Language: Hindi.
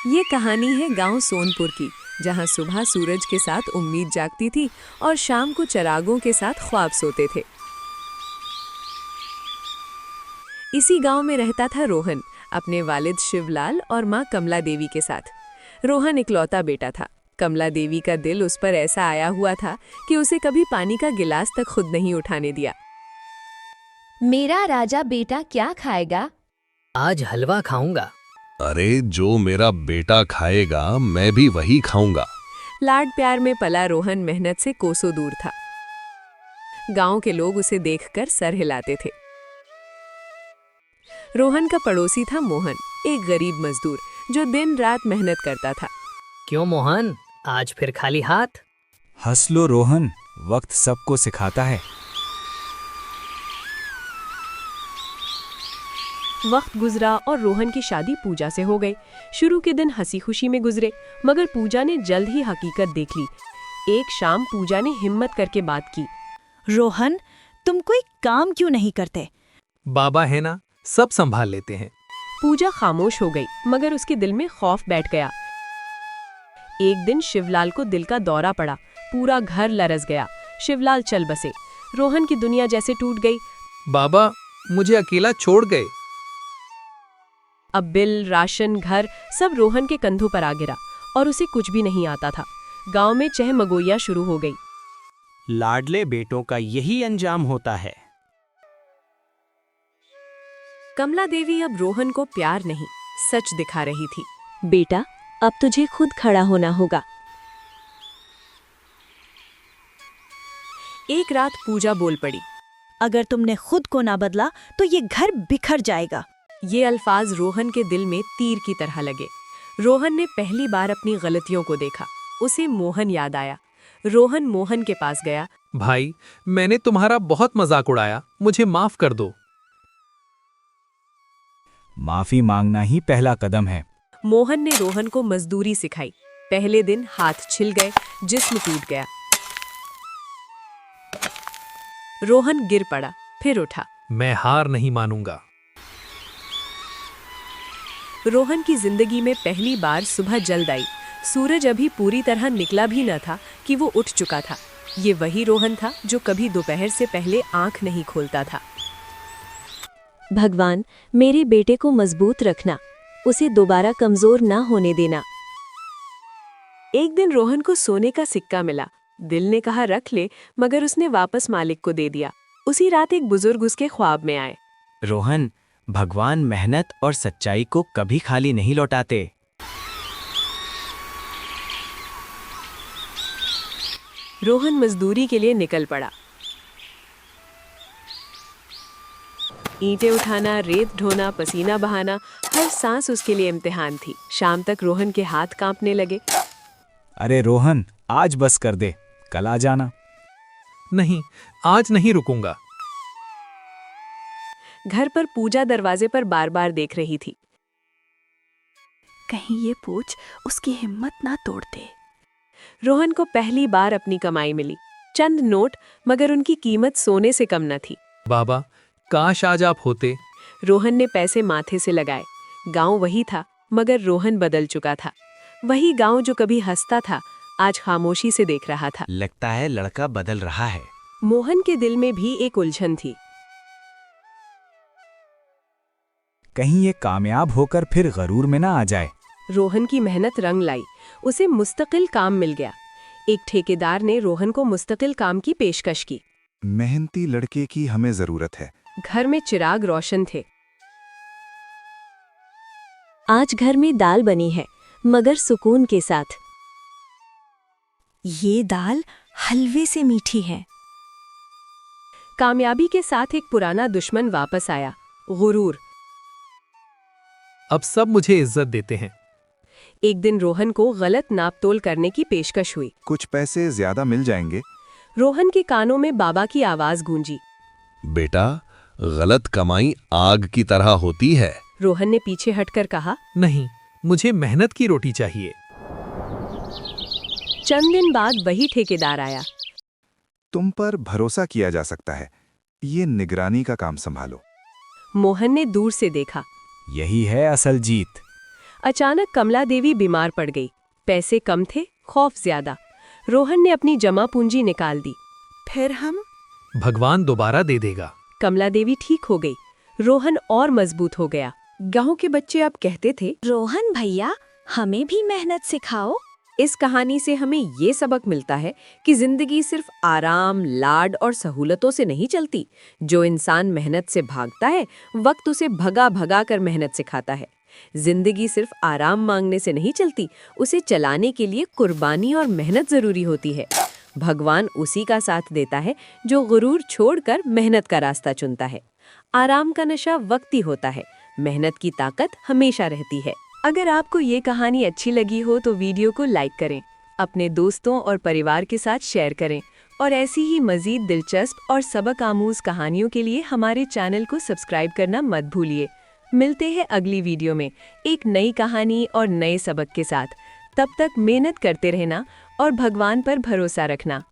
ये कहानी है गांव सोनपुर की, जहां सुबह सूरज के साथ उम्मीद जागती थी और शाम को चिरागों के साथ ख्वाब सोते थे। इसी गांव में रहता था रोहन, अपने वालिद शिवलाल और मां कमला देवी के साथ। रोहन इकलौता बेटा था। कमला देवी का दिल उस पर ऐसा आया हुआ था कि उसे कभी पानी का गिलास तक खुद नहीं उठाने दिया। मेरा राजा बेटा क्या खाएगा? आज हलवा खाऊंगा। अरे जो मेरा बेटा खाएगा मैं भी वही खाऊंगा। लाड प्यार में पला रोहन मेहनत से कोसों दूर था। गांव के लोग उसे देखकर सर हिलाते थे। रोहन का पड़ोसी था मोहन, एक गरीब मजदूर जो दिन रात मेहनत करता था। क्यों मोहन, आज फिर खाली हाथ? हंस लो रोहन, वक्त सबको सिखाता है। वक्त गुजरा और रोहन की शादी पूजा से हो गई। शुरू के दिन हंसी खुशी में गुजरे, मगर पूजा ने जल्द ही हकीकत देख ली। एक शाम पूजा ने हिम्मत करके बात की। रोहन, तुम कोई काम क्यों नहीं करते? बाबा है ना, सब संभाल लेते हैं। पूजा खामोश हो गई, मगर उसके दिल में खौफ बैठ गया। एक दिन शिवलाल को दिल का दौरा पड़ा, पूरा घर लरस गया। शिवलाल चल बसे। रोहन की दुनिया जैसे टूट गई। बाबा मुझे अकेला छोड़ गए। अब बिल, राशन, घर सब रोहन के कंधों पर आ गिरा और उसे कुछ भी नहीं आता था। गांव में चहमगोइयां शुरू हो गई। लाडले बेटों का यही अंजाम होता है। कमला देवी अब रोहन को प्यार नहीं, सच दिखा रही थी। बेटा, अब तुझे खुद खड़ा होना होगा। एक रात पूजा बोल पड़ी। अगर तुमने खुद को ना बदला तो ये घर बिखर जाएगा। ये अल्फाज रोहन के दिल में तीर की तरह लगे। रोहन ने पहली बार अपनी गलतियों को देखा। उसे मोहन याद आया। रोहन मोहन के पास गया। भाई, मैंने तुम्हारा बहुत मजाक उड़ाया, मुझे माफ कर दो। माफी मांगना ही पहला कदम है। मोहन ने रोहन को मजदूरी सिखाई। पहले दिन हाथ छिल गए, जिस्म टूट गया। रोहन गिर पड़ा, फिर उठा। मैं हार नहीं मानूंगा। रोहन की जिंदगी में पहली बार सुबह जल्द आई। सूरज अभी पूरी तरह निकला भी न था कि वो उठ चुका था। ये वही रोहन था जो कभी दोपहर से पहले आंख नहीं खोलता था। भगवान, मेरे बेटे को मजबूत रखना, उसे दोबारा कमजोर ना होने देना। एक दिन रोहन को सोने का सिक्का मिला। दिल ने कहा रख ले, मगर उसने वापस मालिक को दे दिया। उसी रात एक बुजुर्ग उसके ख्वाब में आए। रोहन, भगवान मेहनत और सच्चाई को कभी खाली नहीं लौटाते। रोहन मजदूरी के लिए निकल पड़ा। ईंटें उठाना, रेत ढोना, पसीना बहाना, हर सांस उसके लिए इम्तिहान थी। शाम तक रोहन के हाथ कांपने लगे। अरे रोहन, आज बस कर दे, कल आ जाना। नहीं, आज नहीं रुकूंगा। घर पर पूजा दरवाजे पर बार बार देख रही थी। कहीं ये पूछ उसकी हिम्मत ना तोड़ दे। रोहन को पहली बार अपनी कमाई मिली। चंद नोट, मगर उनकी कीमत सोने से कम न थी। बाबा, काश आज आप होते। रोहन ने पैसे माथे से लगाए। गांव वही था, मगर रोहन बदल चुका था। वही गांव जो कभी हंसता था, आज खामोशी से देख रहा था। लगता है लड़का बदल रहा है। मोहन के दिल में भी एक उलझन थी। कहीं ये कामयाब होकर फिर गरूर में ना आ जाए। रोहन की मेहनत रंग लाई। उसे मुस्तकिल काम मिल गया। एक ठेकेदार ने रोहन को मुस्तकिल काम की पेशकश की। मेहनती लड़के की हमें जरूरत है। घर में चिराग रोशन थे। आज घर में दाल बनी है, मगर सुकून के साथ। ये दाल हलवे से मीठी है। कामयाबी के साथ एक पुराना दुश्मन वापस आया, गुरूर। अब सब मुझे इज्जत देते हैं। एक दिन रोहन को गलत नापतोल करने की पेशकश हुई। कुछ पैसे ज्यादा मिल जाएंगे। रोहन के कानों में बाबा की आवाज गूंजी। बेटा, गलत कमाई आग की तरह होती है। रोहन ने पीछे हटकर कहा, नहीं, मुझे मेहनत की रोटी चाहिए। चंद दिन बाद वही ठेकेदार आया। तुम पर भरोसा किया जा सकता है, ये निगरानी का काम संभालो। मोहन ने दूर से देखा। यही है असल जीत। अचानक कमला देवी बीमार पड़ गई। पैसे कम थे, खौफ ज्यादा। रोहन ने अपनी जमा पूंजी निकाल दी। फिर हम भगवान दोबारा दे देगा। कमला देवी ठीक हो गई। रोहन और मजबूत हो गया। गांव के बच्चे अब कहते थे, रोहन भैया हमें भी मेहनत सिखाओ। इस कहानी से हमें ये सबक मिलता है कि जिंदगी सिर्फ आराम, लाड और सहूलतों से नहीं चलती। जो इंसान मेहनत से भागता है, वक्त उसे भगा भगा कर मेहनत सिखाता है। जिंदगी सिर्फ आराम मांगने से नहीं चलती, उसे चलाने के लिए कुर्बानी और मेहनत जरूरी होती है। भगवान उसी का साथ देता है जो गुरूर छोड़कर मेहनत का रास्ता चुनता है। आराम का नशा वक्ती होता है, मेहनत की ताकत हमेशा रहती है। अगर आपको ये कहानी अच्छी लगी हो तो वीडियो को लाइक करें, अपने दोस्तों और परिवार के साथ शेयर करें और ऐसी ही मजीद दिलचस्प और सबक आमूज कहानियों के लिए हमारे चैनल को सब्सक्राइब करना मत भूलिए। मिलते हैं अगली वीडियो में एक नई कहानी और नए सबक के साथ। तब तक मेहनत करते रहना और भगवान पर भरोसा रखना।